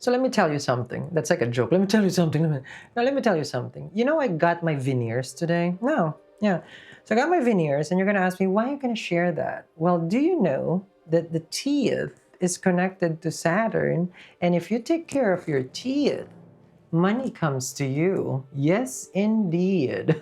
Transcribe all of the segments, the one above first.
So let me tell you something. That's like a joke. Let me tell you something. Now let me tell you something. You know, I got my veneers today. No, yeah. So I got my veneers, and you're gonna ask me why are you gonna share that? Well, do you know that the teeth is connected to Saturn, and if you take care of your teeth, money comes to you. Yes, indeed.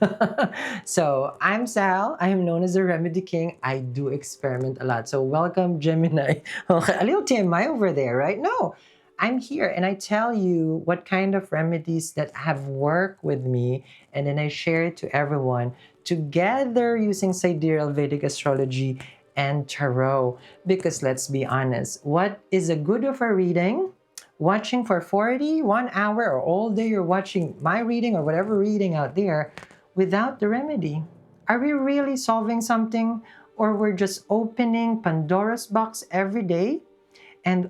So I'm Sal. I am known as the Remedy King. I do experiment a lot. So welcome, Gemini. Okay, a little TMI over there, right? No, I'm here and I tell you what kind of remedies that have worked with me, and then I share it to everyone together using sidereal Vedic astrology and tarot. Because let's be honest, what is a good of a reading? Watching for 41 hour or all day you're watching my reading or whatever reading out there without the remedy. Are we really solving something, or we're just opening Pandora's box every day and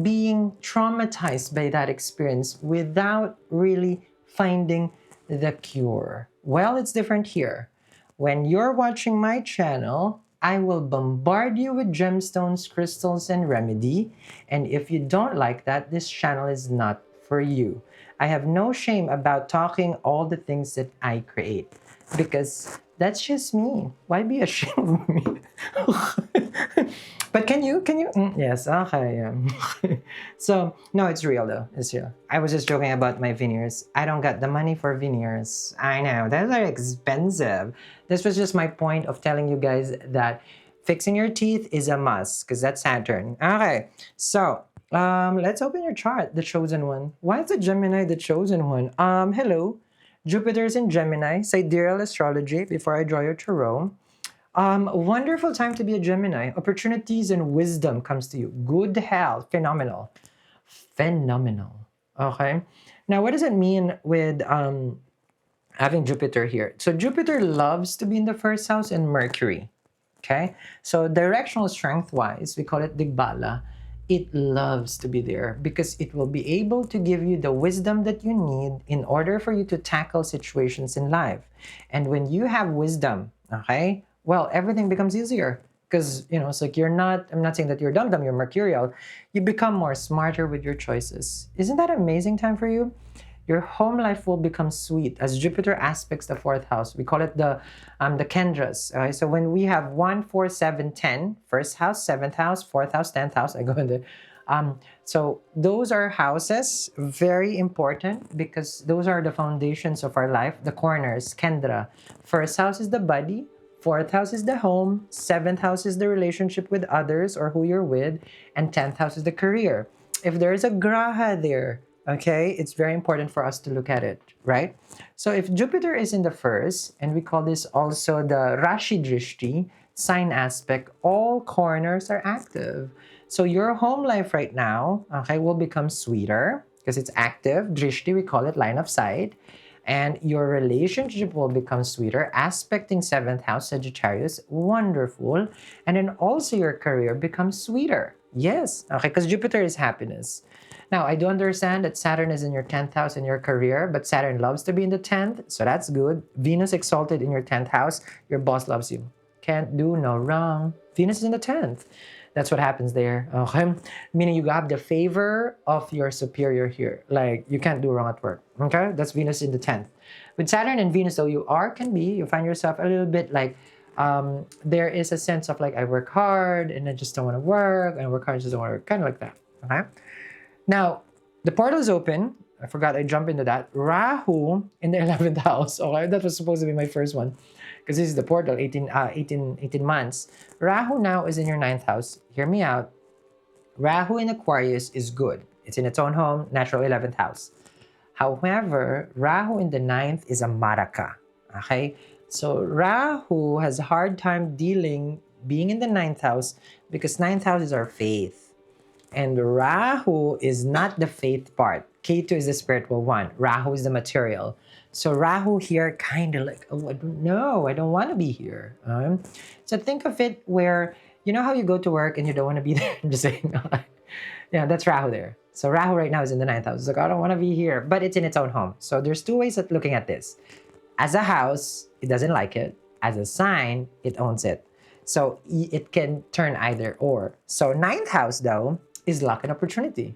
being traumatized by that experience without really finding the cure? Well, it's different here. When you're watching my channel, I will bombard you with gemstones, crystals, and remedy. And if you don't like that, this channel is not for you. I have no shame about talking all the things that I create because that's just me. Why be ashamed of me? But can you? Yes, okay. So, no, it's real though. It's real. I was just joking about my veneers. I don't got the money for veneers. I know, those are expensive. This was just my point of telling you guys that fixing your teeth is a must because that's Saturn. Okay, so let's open your chart, the chosen one. Why is the Gemini the chosen one? Hello. Jupiter's in Gemini, sidereal astrology, before I draw your tarot. A wonderful time to be a Gemini. Opportunities and wisdom comes to you. Good health, phenomenal. Phenomenal. Okay. Now, what does it mean with having Jupiter here? So Jupiter loves to be in the first house and Mercury. Okay. So directional strength wise, we call it Digbala. It loves to be there because it will be able to give you the wisdom that you need in order for you to tackle situations in life. And when you have wisdom, okay, well, everything becomes easier because, you know, it's like I'm not saying that you're dumb, you're mercurial. You become more smarter with your choices. Isn't that an amazing time for you? Your home life will become sweet as Jupiter aspects the fourth house. We call it the Kendras. Okay? So when we have 1, 4, 7, 10, first house, seventh house, fourth house, 10th house, I go in there. So those are houses, very important because those are the foundations of our life, the corners, Kendra. First house is the body, fourth house is the home, seventh house is the relationship with others or who you're with, and 10th house is the career. If there is a graha there, okay, it's very important for us to look at it, right? So if Jupiter is in the first, and we call this also the Rashi Drishti, sign aspect, all corners are active. So your home life right now, okay, will become sweeter because it's active. Drishti, we call it line of sight. And your relationship will become sweeter, aspecting 7th house Sagittarius, wonderful. And then also your career becomes sweeter. Yes, okay, because Jupiter is happiness. Now, I do understand that Saturn is in your 10th house in your career, but Saturn loves to be in the 10th, so that's good. Venus exalted in your 10th house, your boss loves you. Can't do no wrong. Venus is in the 10th. That's what happens there, okay? Meaning you have the favor of your superior here. Like, you can't do wrong at work, okay? That's Venus in the 10th. With Saturn and Venus, though, you find yourself a little bit like, there is a sense of like, I work hard and I just don't want to work, and I work hard and just don't want to work, kind of like that, okay? Now, the portal is open. I forgot I jumped into that. Rahu in the 11th house. Okay, that was supposed to be my first one because this is the portal, 18 months. Rahu now is in your 9th house. Hear me out. Rahu in Aquarius is good. It's in its own home, natural 11th house. However, Rahu in the 9th is a Maraka. Okay? So Rahu has a hard time being in the 9th house because 9th house is our faith. And Rahu is not the faith part. Ketu is the spiritual one. Rahu is the material. So Rahu here kind of like, oh, I don't know. I don't want to be here. So think of it where, you know how you go to work and you don't want to be there? I'm just saying. Yeah, that's Rahu there. So Rahu right now is in the 9th house. It's like, I don't want to be here. But it's in its own home. So there's two ways of looking at this. As a house, it doesn't like it. As a sign, it owns it. So it can turn either or. So 9th house, though, is luck and opportunity.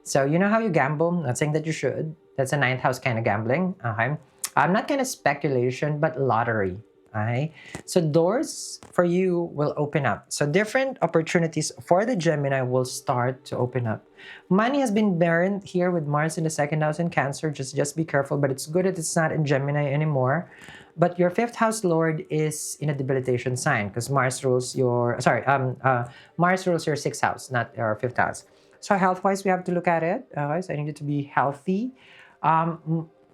So you know how you gamble? Not saying that you should. That's a ninth house kind of gambling. Okay. I'm not kind of speculation, but lottery. Okay. So doors for you will open up. So different opportunities for the Gemini will start to open up. Money has been burned here with Mars in the second house in Cancer. Just be careful. But it's good that it's not in Gemini anymore. But your fifth house lord is in a debilitation sign because Mars rules your Mars rules your sixth house, not your fifth house. So health wise, we have to look at it. So I need it to be healthy.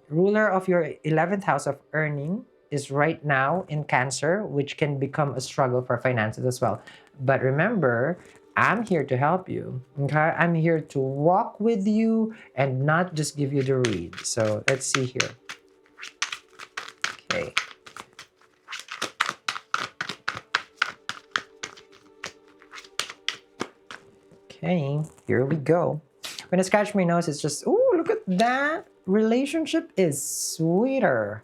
Ruler of your 11th house of earning is right now in Cancer, which can become a struggle for finances as well. But remember, I'm here to help you. Okay, I'm here to walk with you and not just give you the read. So let's see here. Okay. Okay, here we go. When I scratch my nose, it's just, oh, look at that. Relationship is sweeter.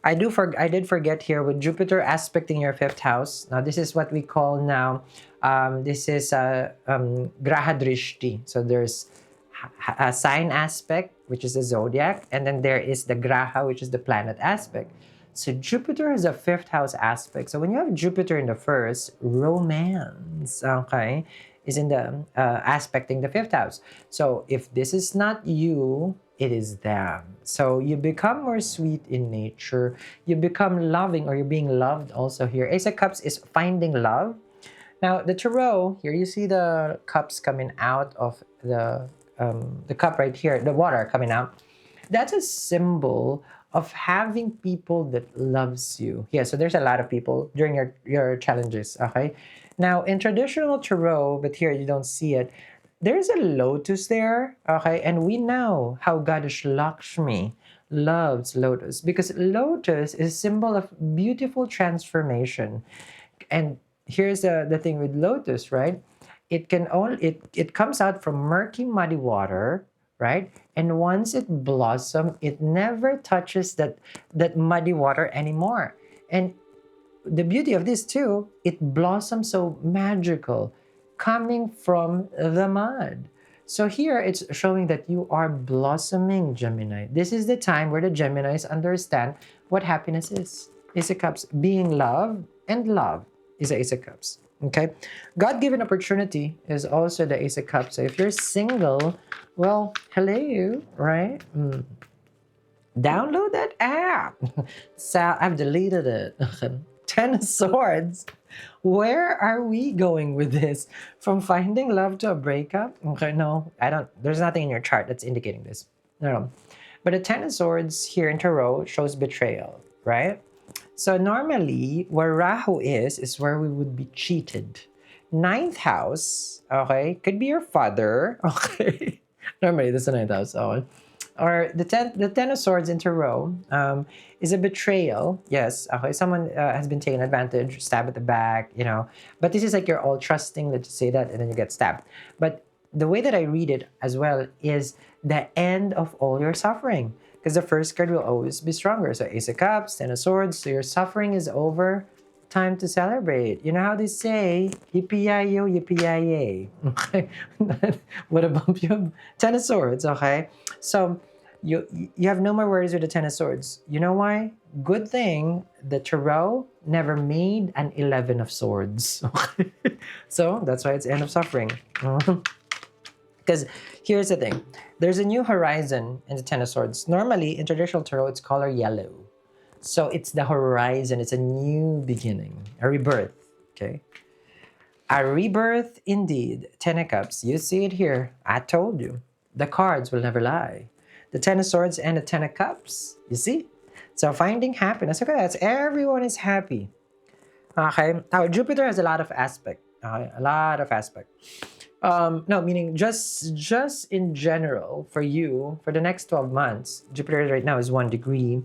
I did forget here with Jupiter aspecting your fifth house. Now, this is what we call now, this is Graha Drishti. So there's a sign aspect, which is a zodiac, and then there is the Graha, which is the planet aspect. So Jupiter is a fifth house aspect. So when you have Jupiter in the first, romance, okay, is in the aspecting the fifth house. So if this is not you, it is them. So you become more sweet in nature. You become loving, or you're being loved also here. Ace of Cups is finding love. Now the Tarot, here you see the cups coming out of the cup right here, the water coming out. That's a symbol of having people that loves you. Yeah, so there's a lot of people during your challenges, okay? Now, in traditional tarot, but here you don't see it, there's a lotus there, okay? And we know how Goddess Lakshmi loves lotus because lotus is a symbol of beautiful transformation. And here's the thing with lotus, right? It can only it comes out from murky, muddy water, right? And once it blossoms, it never touches that muddy water anymore. And the beauty of this too, it blossoms so magical, coming from the mud. So here it's showing that you are blossoming, Gemini. This is the time where the Geminis understand what happiness is. Ace of Cups, being loved, and love is the Ace of Cups. Okay, God-given opportunity is also the Ace of Cups. So if you're single, well, hello, right? Download that app. So I've deleted it. Ten of Swords. Where are we going with this? From finding love to a breakup? Okay, no, I don't. There's nothing in your chart that's indicating this. No. But the Ten of Swords here in Tarot shows betrayal, right? So normally, where Rahu is where we would be cheated. Ninth house, okay, could be your father, okay. Normally, that's the ninth house, okay. Or the ten of swords in Tarot is a betrayal. Yes, okay. Someone has been taken advantage, stabbed at the back, you know. But this is like you're all trusting, let's just say that, and then you get stabbed. But the way that I read it as well is the end of all your suffering. Because the first card will always be stronger. So Ace of Cups, Ten of Swords. So your suffering is over. Time to celebrate. You know how they say, yippee-yi-yo, yippee-yi-yay. Okay? What a bump you have. Ten of Swords, okay? So you have no more worries with the Ten of Swords. You know why? Good thing the Tarot never made an 11 of Swords. Okay? So that's why it's end of suffering. Because here's the thing. There's a new horizon in the Ten of Swords. Normally, in traditional tarot, it's color yellow. So it's the horizon. It's a new beginning, a rebirth, okay? A rebirth indeed. Ten of Cups. You see it here. I told you. The cards will never lie. The Ten of Swords and the Ten of Cups. You see? So finding happiness. Okay, that's everyone is happy. Okay? Now, Jupiter has a lot of aspect. Okay? A lot of aspect. No, meaning just in general for you, for the next 12 months, Jupiter right now is 1 degree.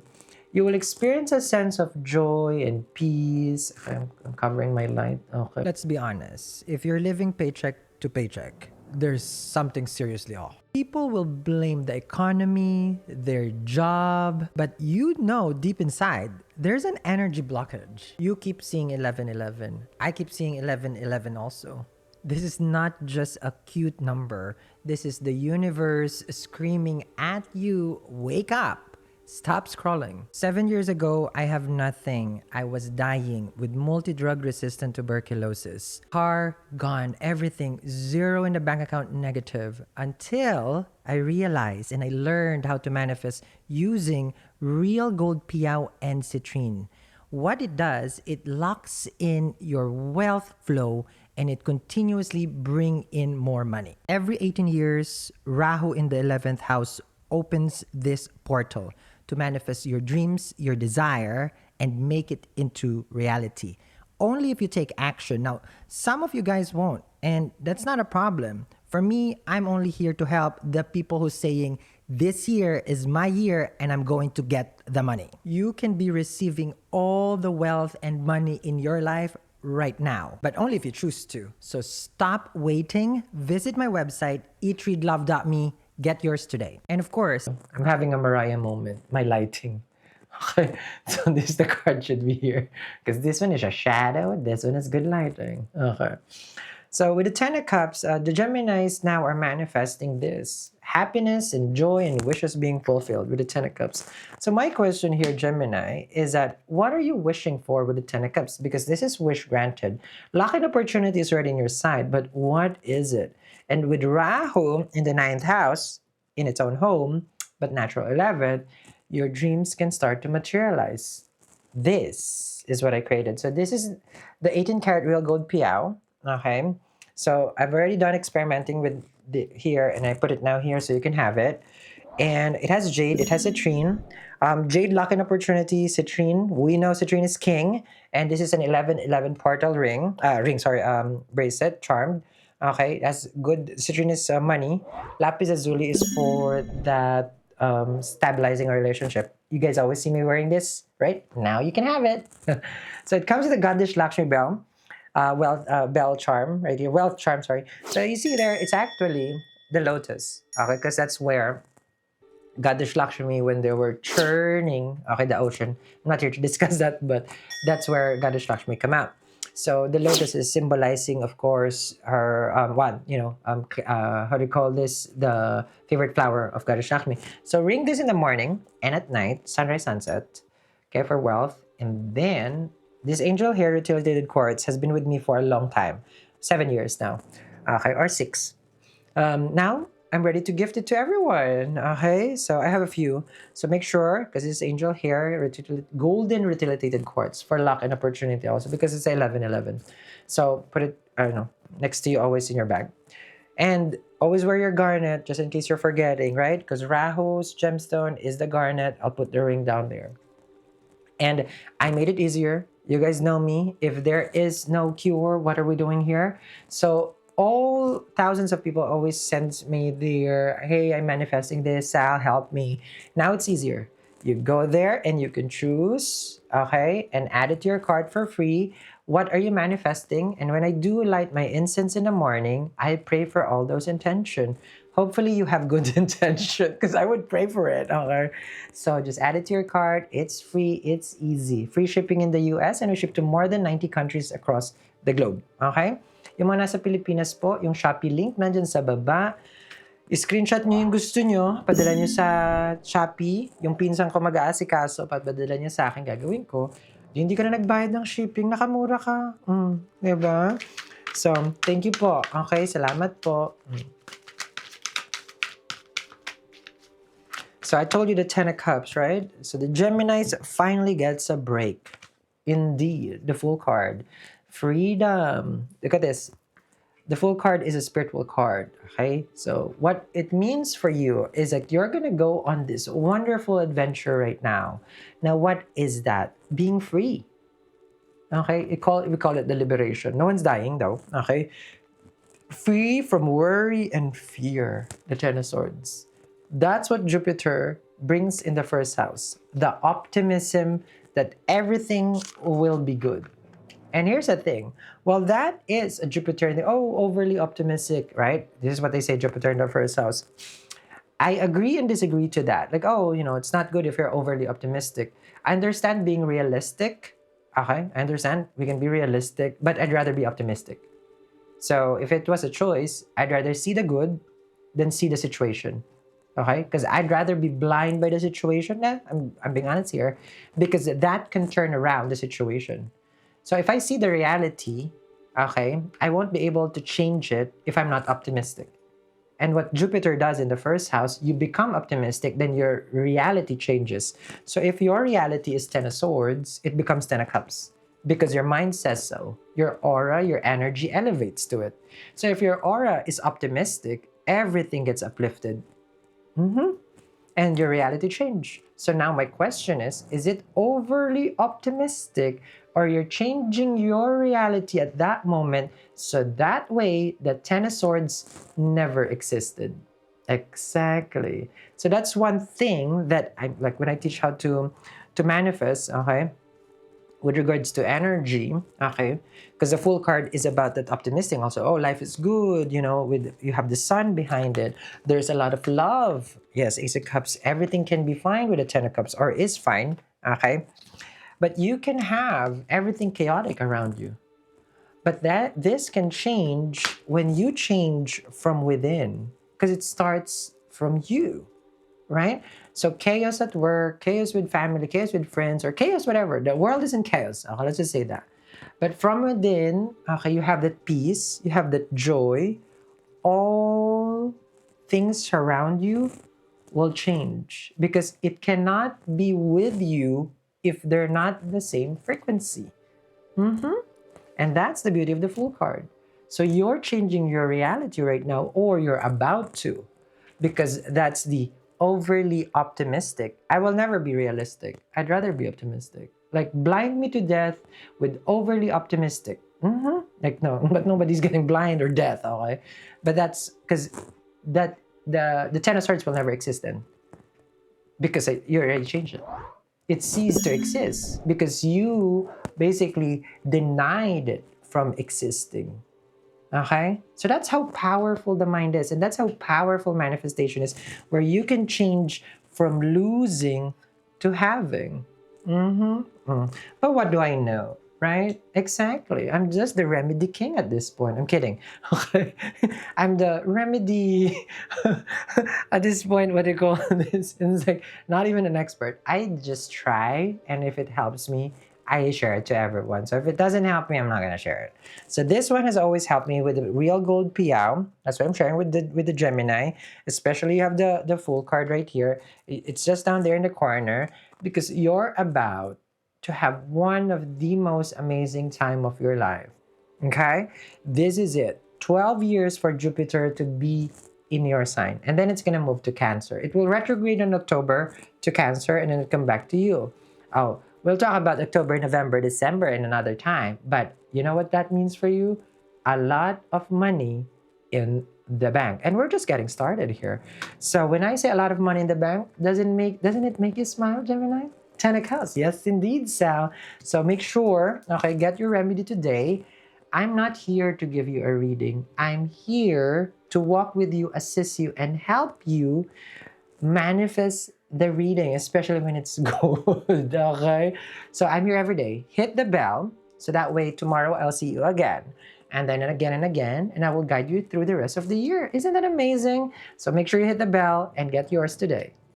You will experience a sense of joy and peace. I'm covering my light. Okay. Let's be honest. If you're living paycheck to paycheck, there's something seriously off. People will blame the economy, their job, but you know deep inside, there's an energy blockage. You keep seeing 11-11. I keep seeing 11-11 also. This is not just a cute number. This is the universe screaming at you, wake up. Stop scrolling. 7 years ago, I have nothing. I was dying with multi-drug resistant tuberculosis. Car, gone, everything, zero in the bank account, negative. Until I realized and I learned how to manifest using real gold piao and citrine. What it does, it locks in your wealth flow and it continuously bring in more money. Every 18 years, Rahu in the 11th house opens this portal to manifest your dreams, your desire, and make it into reality. Only if you take action. Now, some of you guys won't, and that's not a problem. For me, I'm only here to help the people who's saying, this year is my year and I'm going to get the money. You can be receiving all the wealth and money in your life right now, but only if you choose to. So stop waiting. Visit my website, eatreadlove.me. Get yours today. And of course, I'm having a Mariah moment. My lighting. Okay, so this the card should be here because this one is a shadow. This one is good lighting. Okay. So with the Ten of Cups, the Geminis now are manifesting this happiness and joy and wishes being fulfilled with the Ten of Cups. So my question here, Gemini, is that what are you wishing for with the Ten of Cups? Because this is wish granted. Luck and opportunity is already in your side, but what is it? And with Rahu in the 9th house, in its own home, but natural 11th, your dreams can start to materialize. This is what I created. So this is the 18-karat real gold piao. Okay, so I've already done experimenting with the here, and I put it now here so you can have it. And it has jade, it has citrine. Jade, luck and opportunity. Citrine, we know citrine is king, and this is an 11-11 portal bracelet, charmed. Okay, that's good. Citrine is money. Lapis lazuli is for that stabilizing a relationship. You guys always see me wearing this, right? Now you can have it. So it comes with a goddess Lakshmi bell. Bell charm right here, wealth charm, sorry. So you see there, it's actually the lotus, okay, because that's where Goddess Lakshmi, when they were churning, okay, the ocean. I'm not here to discuss that, but that's where Goddess Lakshmi come out. So the lotus is symbolizing, of course, her how do you call this? The favorite flower of Goddess Lakshmi. So ring this in the morning and at night, sunrise, sunset, okay, for wealth. And then this angel hair retilated quartz has been with me for a long time, 7 years now, okay, or 6. Now I'm ready to gift it to everyone. Okay, so I have a few. So make sure, because this angel hair golden retilated quartz for luck and opportunity also, because it's 11-11. So put it, I don't know, next to you, always in your bag. And always wear your garnet just in case you're forgetting, right? Because Rahu's gemstone is the garnet. I'll put the ring down there. And I made it easier. You guys know me. If there is no cure, what are we doing here? So all thousands of people always send me their, hey, I'm manifesting this, Sal, help me. Now it's easier. You go there and you can choose, okay, and add it to your card for free. What are you manifesting? And when I do light my incense in the morning, I pray for all those intentions. Hopefully you have good intention because I would pray for it. Okay? So just add it to your card. It's free. It's easy. Free shipping in the US, and we ship to more than 90 countries across the globe. Okay? Yung mga nasa Pilipinas po, yung Shopee link nandyan sa baba. I-screenshot nyo yung gusto nyo. Padala nyo sa Shopee. Yung pinsan ko mag-aasikaso. Padala nyo sa akin, gagawin ko. Hindi ka na nagbayad ng shipping. Nakamura ka. Diba? So, thank you po. Okay? Salamat po. So I told you the Ten of Cups, right? So the Geminis finally gets a break. Indeed, the Fool card. Freedom. Look at this. The Fool card is a spiritual card, okay? So what it means for you is that you're going to go on this wonderful adventure right now. Now, what is that? Being free. Okay? We call it the liberation. No one's dying though, okay? Free from worry and fear, the Ten of Swords. That's what Jupiter brings in the first house. The optimism that everything will be good. And here's the thing. Well, that is a Jupiter, overly optimistic, right? This is what they say, Jupiter in the first house. I agree and disagree to that. Like, it's not good if you're overly optimistic. I understand being realistic. Okay, I understand we can be realistic, but I'd rather be optimistic. So if it was a choice, I'd rather see the good than see the situation. Okay? Because I'd rather be blind by the situation. I'm being honest here, because that can turn around the situation. So if I see the reality, okay, I won't be able to change it if I'm not optimistic. And what Jupiter does in the first house, you become optimistic, then your reality changes. So if your reality is Ten of Swords, it becomes Ten of Cups because your mind says so. Your aura, your energy elevates to it. So if your aura is optimistic, everything gets uplifted. And your reality change. So now my question is it overly optimistic, or you're changing your reality at that moment so that way the Ten of Swords never existed? Exactly. So that's one thing that I like when I teach how to manifest, okay? With regards to energy, okay, because the full card is about that optimistic also. Oh, life is good, with you have the sun behind it. There's a lot of love. Yes, Ace of Cups, everything can be fine with a Ten of Cups, or is fine, okay? But you can have everything chaotic around you. But this can change when you change from within, because it starts from you, right? So chaos at work, chaos with family, chaos with friends, or chaos whatever. The world is in chaos. Okay, let's just say that. But from within, okay, you have that peace, you have that joy. All things around you will change because it cannot be with you if they're not the same frequency. And that's the beauty of the Fool card. So you're changing your reality right now, or you're about to, because that's the overly optimistic. I will never be realistic. I'd rather be optimistic. Like, blind me to death with overly optimistic. Like, no, but nobody's getting blind or death, okay? But that's because that the Ten of Swords will never exist then, because you already changed it. It ceased to exist because you basically denied it from existing. Okay? So that's how powerful the mind is. And that's how powerful manifestation is, where you can change from losing to having. But what do I know? Right? Exactly. I'm just the remedy king at this point. I'm kidding. Okay. I'm the remedy at this point. What do you call this? It's like not even an expert. I just try, and if it helps me, I share it to everyone. So if it doesn't help me, I'm not gonna share it. So this one has always helped me with the real gold piao. That's what I'm sharing with the Gemini. Especially you have the full card right here. It's just down there in the corner because you're about to have one of the most amazing time of your life. Okay? This is it. 12 years for Jupiter to be in your sign. And then it's going to move to Cancer. It will retrograde in October to Cancer and then it'll come back to you. Oh, we'll talk about October, November, December in another time. But you know what that means for you? A lot of money in the bank. And we're just getting started here. So when I say a lot of money in the bank, doesn't it make you smile, Gemini? 10 of Cups. Yes, indeed, Sal. So make sure, okay, get your remedy today. I'm not here to give you a reading. I'm here to walk with you, assist you, and help you manifest the reading, especially when it's gold. Okay? So I'm here every day. Hit the bell so that way tomorrow I'll see you again. And then and again, and I will guide you through the rest of the year. Isn't that amazing? So make sure you hit the bell and get yours today.